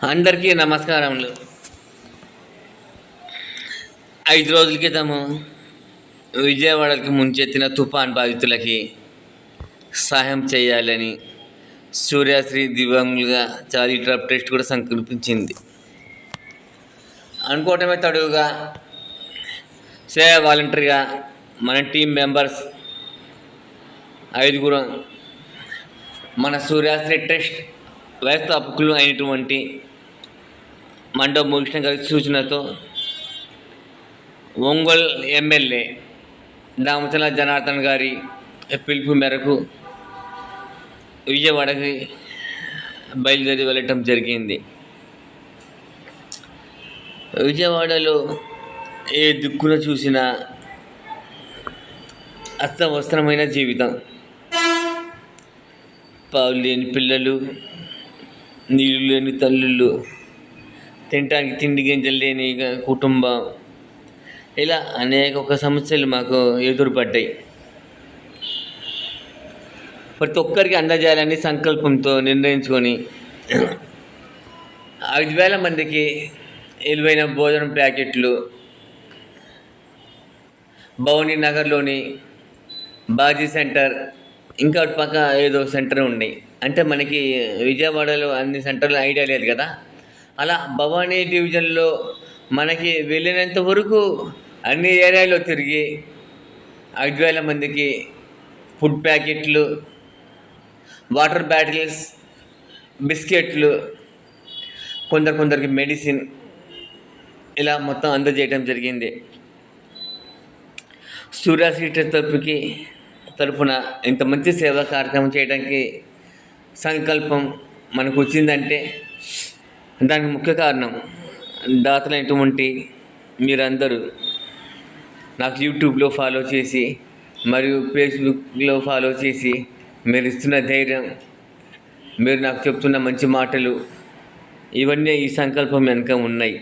అందరికీ నమస్కారములు. 5 రోజుల క్రితము విజయవాడకి ముంచెత్తిన తుఫాన్ బాధితులకి సహాయం చేయాలని సూర్యశ్రీ దివ్యాంగులుగా చారిటబుల్ ట్రస్ట్ కూడా సంకల్పించింది. అనుకోవటమే తడువుగా సేవా వాలంటరీగా మన టీం మెంబర్స్ 5 మన సూర్యశ్రీ ట్రస్ట్ వ్యవస్థాపకులు అయినటువంటి మండవ ముగిసిన గారి సూచనతో ఒంగోలు ఎమ్మెల్యే దామచల జనార్దన్ గారి పిలుపు మేరకు విజయవాడకి బయలుదేరి వెళ్ళటం జరిగింది. విజయవాడలో ఏ దిక్కున చూసినా అస్తవస్త్రమైన జీవితం, పాలు లేని పిల్లలు, నీళ్ళు లేని తల్లుళ్ళు, తినటానికి తిండి గింజలు లేని కుటుంబం, ఇలా అనేక సమస్యలు మాకు ఎదురుపడ్డాయి. ప్రతి ఒక్కరికి అందజేయాలని సంకల్పంతో నిర్ణయించుకొని 5,000 మందికి విలువైన భోజనం ప్యాకెట్లు భవానీ నగర్లోని బాజీ సెంటర్, ఇంకా అటు పక్క ఏదో సెంటర్ ఉన్నాయి. అంటే మనకి విజయవాడలో అన్ని సెంటర్లు ఐడియా లేదు కదా. అలా భవానీ డివిజన్లో మనకి వెళ్ళినంత వరకు అన్ని ఏరియాలో తిరిగి 5,000 మందికి ఫుడ్ ప్యాకెట్లు, వాటర్ బాటిల్స్, బిస్కెట్లు, కొందరికి మెడిసిన్, ఇలా మొత్తం అందజేయడం జరిగింది. సూర్యశ్రీ తరపున ఇంత మంచి సేవా కార్యక్రమం చేయడానికి సంకల్పం మనకు వచ్చిందంటే దానికి ముఖ్య కారణం దాతలైనటువంటి మీరందరూ నాకు యూట్యూబ్లో ఫాలో చేసి మరియు ఫేస్బుక్లో ఫాలో చేసి మీరు ఇస్తున్న ధైర్యం, మీరు నాకు చెప్తున్న మంచి మాటలు, ఇవన్నీ ఈ సంకల్పం వెనుక ఉన్నాయి.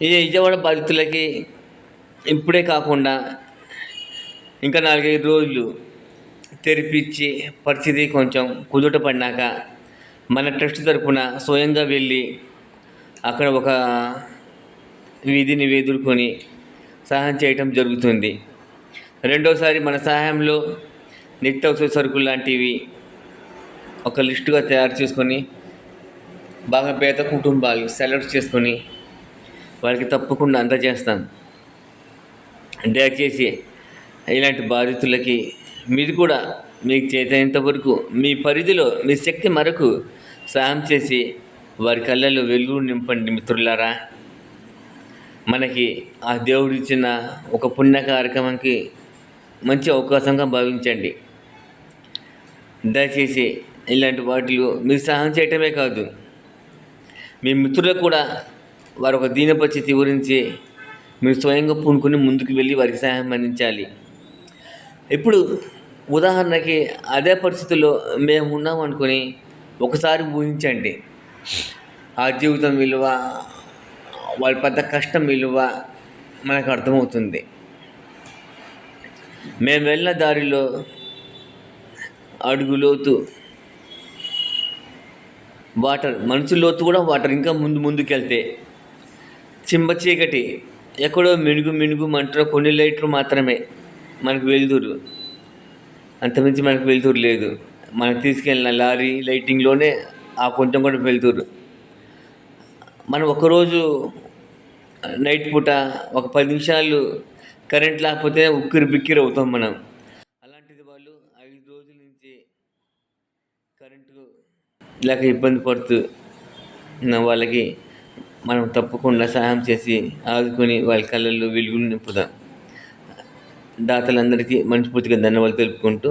ఈ విజయవాడ బాధితులకి ఇప్పుడే కాకుండా ఇంకా 4-5 రోజులు తెరిపించి పరిస్థితి కొంచెం కుదుట పడినాక మన ట్రస్ట్ తరపున స్వయంగా వెళ్ళి అక్కడ ఒక వీధిని ఎదుర్కొని సహాయం చేయటం జరుగుతుంది. రెండోసారి మన సహాయంలో నిత్యావసర సరుకులు లాంటివి ఒక లిస్టుగా తయారు చేసుకొని బాగా పేద కుటుంబాలు సెలెక్ట్ చేసుకొని వారికి తప్పకుండా అందజేస్తాం. దయచేసి ఇలాంటి బాధితులకి మీరు కూడా మీకు చేతనంత వరకు మీ పరిధిలో మీ శక్తి మరకు సహాయం చేసి వారి కళ్ళల్లో వెలుగు నింపండి మిత్రులారా. మనకి ఆ దేవుడు ఇచ్చిన ఒక పుణ్య కార్యక్రమానికి మంచి అవకాశంగా భావించండి. దయచేసి ఇలాంటి వాటిలో మీరు సహాయం చేయటమే కాదు, మీ మిత్రులకు కూడా వారి ఒక దీన పరిస్థితి గురించి మీరు స్వయంగా పూనుకొని ముందుకు వెళ్ళి వారికి సహాయం అందించాలి. ఇప్పుడు ఉదాహరణకి అదే పరిస్థితుల్లో మేము ఉన్నాం అనుకొని ఒకసారి ఊహించండి. ఆ జీవితం విలువ, వాళ్ళ పెద్ద కష్టం విలువ మనకు అర్థమవుతుంది. మేము వెళ్ళిన దారిలో అడుగు లోతు వాటర్, మనుషు లోతు కూడా వాటర్, ఇంకా ముందుకెళ్తే చింబ చీకటి, ఎక్కడో మినుగు మంటలో కొన్ని లైట్లు మాత్రమే మనకు వెలుతురు, అంతమించి మనకు వెలుతురు లేదు. మనకు తీసుకెళ్ళిన లారీ లైటింగ్లోనే ఆ కొంచెం కూడా వెలుతురు. మనం ఒకరోజు నైట్ పూట ఒక 10 నిమిషాలు కరెంట్ లేకపోతే ఉక్కిరి బిక్కిరి అవుతాం మనం. అలాంటిది వాళ్ళు 5 రోజుల నుంచి కరెంటు లేక ఇబ్బంది పడుతూ వాళ్ళకి మనం తప్పకుండా సహాయం చేసి ఆదుకొని వాళ్ళ కళ్ళల్లో వెలుగులు నింపుదాం. దాతలందరికీ మనస్ఫూర్తిగా ధన్యవాదాలు తెలుపుకుంటూ